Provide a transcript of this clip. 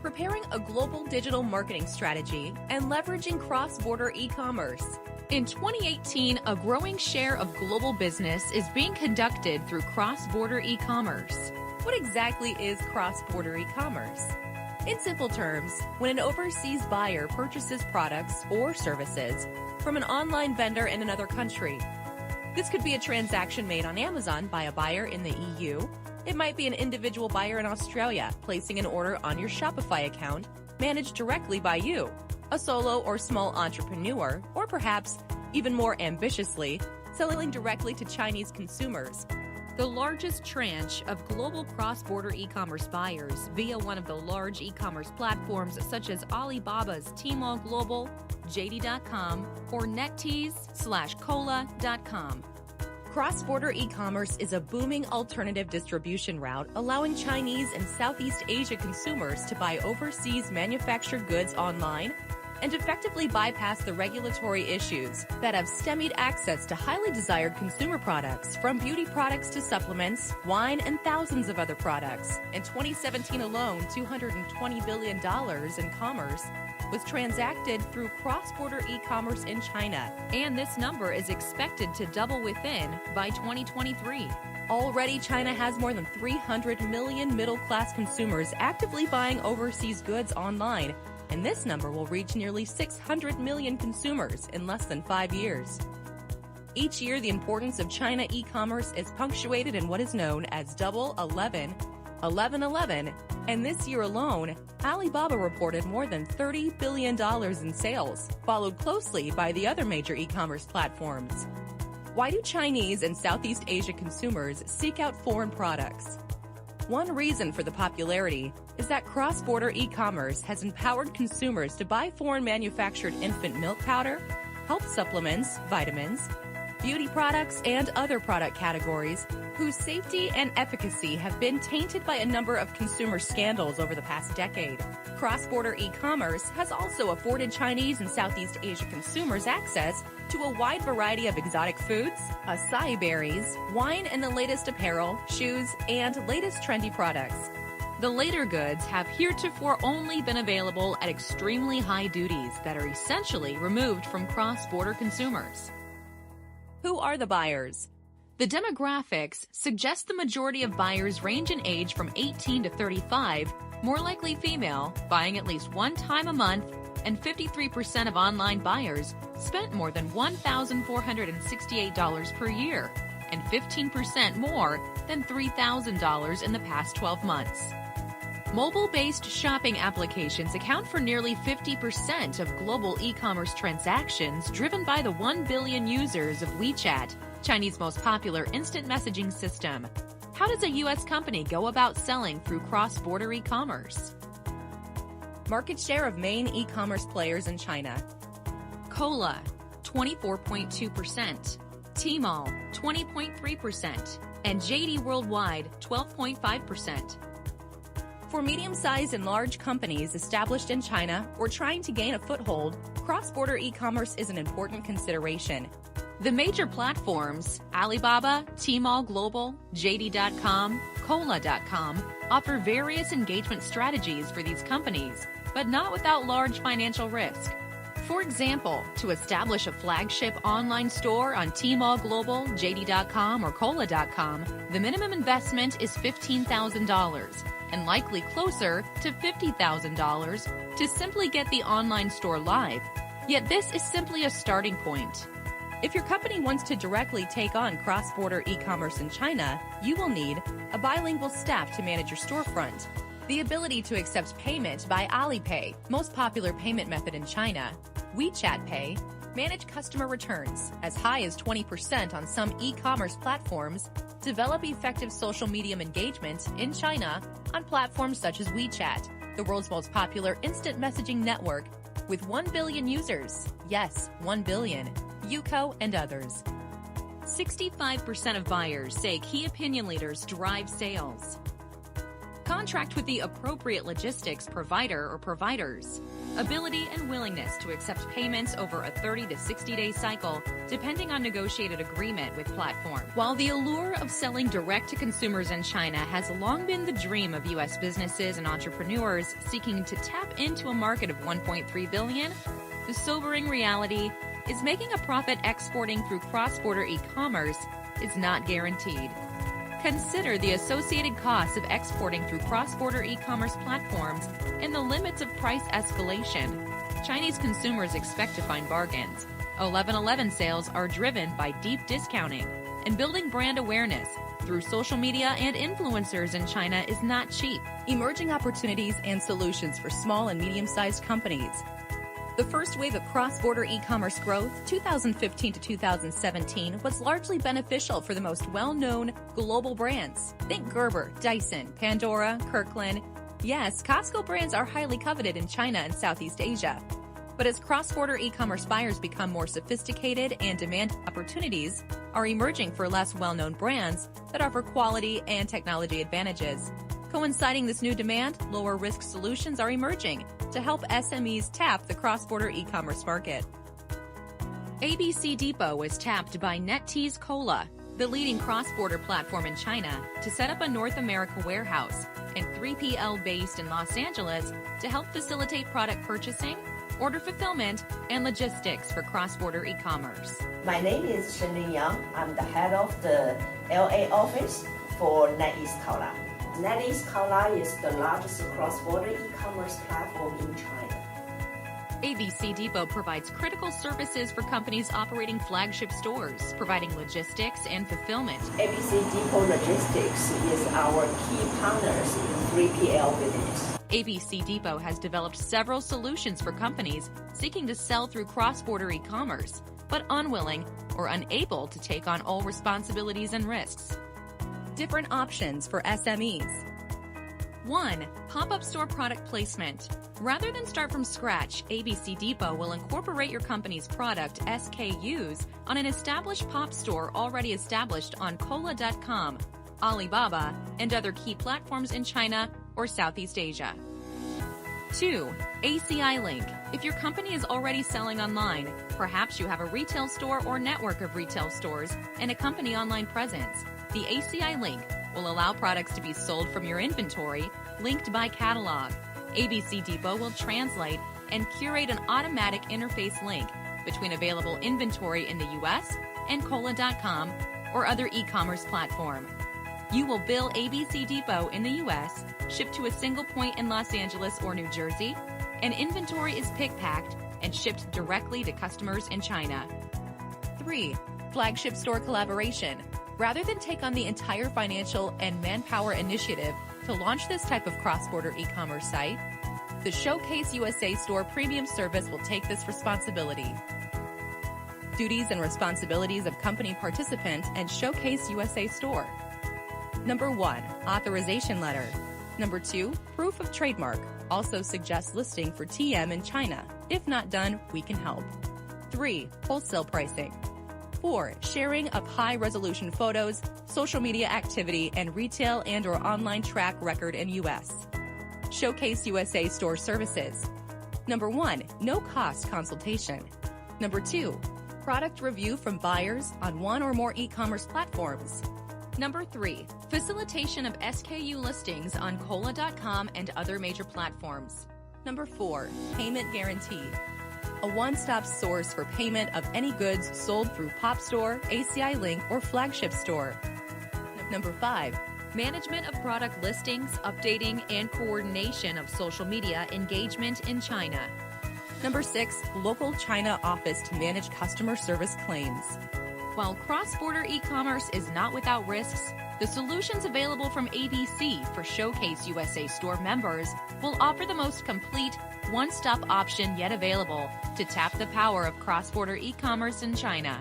preparing a global digital marketing strategy and leveraging cross-border e-commerce. In 2018, a growing share of global business is being conducted through cross-border e-commerce. What exactly is cross-border e-commerce? In simple terms, when an overseas buyer purchases products or services from an online vendor in another country. This could be a transaction made on Amazon by a buyer in the EU. It might be an individual buyer in Australia placing an order on your Shopify account managed directly by you, a solo or small entrepreneur, or perhaps, even more ambitiously, selling directly to Chinese consumers. The largest tranche of global cross-border e-commerce buyers via one of the large e-commerce platforms such as Alibaba's Tmall Global, JD.com, or NetEase/Cola.com. Cross-border e-commerce is a booming alternative distribution route allowing Chinese and Southeast Asia consumers to buy overseas manufactured goods online and effectively bypass the regulatory issues that have stymied access to highly desired consumer products, from beauty products to supplements, wine, and thousands of other products. In 2017 alone, $220 billion in commerce was transacted through cross-border e-commerce in China, and this number is expected to double within by 2023. Already, China has more than 300 million middle-class consumers actively buying overseas goods online, and this number will reach nearly 600 million consumers in less than 5 years. Each year, the importance of China e-commerce is punctuated in what is known as Double 11, 11, and this year alone, Alibaba reported more than $30 billion in sales, followed closely by the other major e-commerce platforms. Why do Chinese and Southeast Asia consumers seek out foreign products? One reason for the popularity is that cross-border e-commerce has empowered consumers to buy foreign manufactured infant milk powder, health supplements, vitamins, beauty products, and other product categories whose safety and efficacy have been tainted by a number of consumer scandals over the past decade. Cross-border e-commerce has also afforded Chinese and Southeast Asia consumers access to a wide variety of exotic foods, acai berries, wine, and the latest apparel, shoes, and latest trendy products. The later goods have heretofore only been available at extremely high duties that are essentially removed from cross-border consumers. Who are the buyers? The demographics suggest the majority of buyers range in age from 18 to 35, more likely female, buying at least one time a month, and 53% of online buyers spent more than $1,468 per year, and 15% more than $3,000 in the past 12 months. Mobile-based shopping applications account for nearly 50% of global e-commerce transactions, driven by the 1 billion users of WeChat, China's most popular instant messaging system. How does a U.S. company go about selling through cross-border e-commerce? Market share of main e-commerce players in China. Cola, 24.2%, Tmall, 20.3%, and JD Worldwide, 12.5%. For medium-sized and large companies established in China or trying to gain a foothold, cross-border e-commerce is an important consideration. The major platforms, Alibaba, Tmall Global, JD.com, Cola.com, offer various engagement strategies for these companies, but not without large financial risk. For example, to establish a flagship online store on Tmall Global, JD.com, or Cola.com, the minimum investment is $15,000, and likely closer to $50,000 to simply get the online store live. Yet this is simply a starting point. If your company wants to directly take on cross-border e-commerce in China, you will need a bilingual staff to manage your storefront, the ability to accept payment by Alipay, most popular payment method in China, WeChat Pay, manage customer returns, as high as 20% on some e-commerce platforms, develop effective social media engagement in China on platforms such as WeChat, the world's most popular instant messaging network with 1 billion users. Yes, 1 billion. Yuko and others. 65% of buyers say key opinion leaders drive sales. Contract with the appropriate logistics provider or providers. ability and willingness to accept payments over a 30 to 60-day cycle, depending on negotiated agreement with platform. While the allure of selling direct to consumers in China has long been the dream of U.S. businesses and entrepreneurs seeking to tap into a market of 1.3 billion, the sobering reality is making a profit exporting through cross-border e-commerce is not guaranteed. Consider the associated costs of exporting through cross-border e-commerce platforms and the limits of price escalation. Chinese consumers expect to find bargains. 11/11 sales are driven by deep discounting, and building brand awareness through social media and influencers in China is not cheap. Emerging opportunities and solutions for small and medium-sized companies. The first wave of cross-border e-commerce growth, 2015 to 2017, was largely beneficial for the most well-known global brands. Think Gerber, Dyson, Pandora, Kirkland. Yes, Costco brands are highly coveted in China and Southeast Asia. But as cross-border e-commerce buyers become more sophisticated and demand opportunities are emerging for less well-known brands that offer quality and technology advantages. Coinciding this new demand, lower-risk solutions are emerging to help SMEs tap the cross-border e-commerce market. ABC Depot was tapped by NetEase Cola, the leading cross-border platform in China, to set up a North America warehouse and 3PL based in Los Angeles to help facilitate product purchasing, order fulfillment, and logistics for cross-border e-commerce. My name is Shenlin Yang. I'm the head of the LA office for NetEase Cola. NetEase Cola is the largest cross-border e-commerce platform in China. ABC Depot provides critical services for companies operating flagship stores, providing logistics and fulfillment. ABC Depot Logistics is our key partners in 3PL business. ABC Depot has developed several solutions for companies seeking to sell through cross-border e-commerce, but unwilling or unable to take on all responsibilities and risks. Different options for SMEs. 1. Pop-up store product placement. Rather than start from scratch, ABC Depot will incorporate your company's product SKUs on an established pop store already established on Cola.com, Alibaba, and other key platforms in China or Southeast Asia. 2. ACI Link. If your company is already selling online, perhaps you have a retail store or network of retail stores and a company online presence, the ACI Link will allow products to be sold from your inventory, linked by catalog. ABC Depot will translate and curate an automatic interface link between available inventory in the US and Cola.com or other e-commerce platform. You will bill ABC Depot in the US, ship to a single point in Los Angeles or New Jersey, and inventory is pick-packed and shipped directly to customers in China. 3. Flagship store collaboration. Rather than take on the entire financial and manpower initiative to launch this type of cross-border e-commerce site, the Showcase USA Store Premium Service will take this responsibility. Duties and responsibilities of company participant and Showcase USA Store. Number 1. Authorization letter. Number 2. Proof of trademark. Also suggests listing for TM in China. If not done, we can help. 3. Wholesale pricing. 4. Sharing of high-resolution photos, social media activity, and retail and/or online track record in U.S. Showcase USA Store services. Number 1. No-cost consultation. Number 2. Product review from buyers on one or more e-commerce platforms. Number 3. Facilitation of SKU listings on Cola.com and other major platforms. Number 4. Payment guarantee. A one-stop source for payment of any goods sold through Pop Store, ACI Link, or Flagship Store. Number 5. Management of product listings, updating, and coordination of social media engagement in China. Number 6. Local China office to manage customer service claims. While cross-border e-commerce is not without risks, the solutions available from ABC for Showcase USA Store members will offer the most complete, one-stop option yet available to tap the power of cross-border e-commerce in China.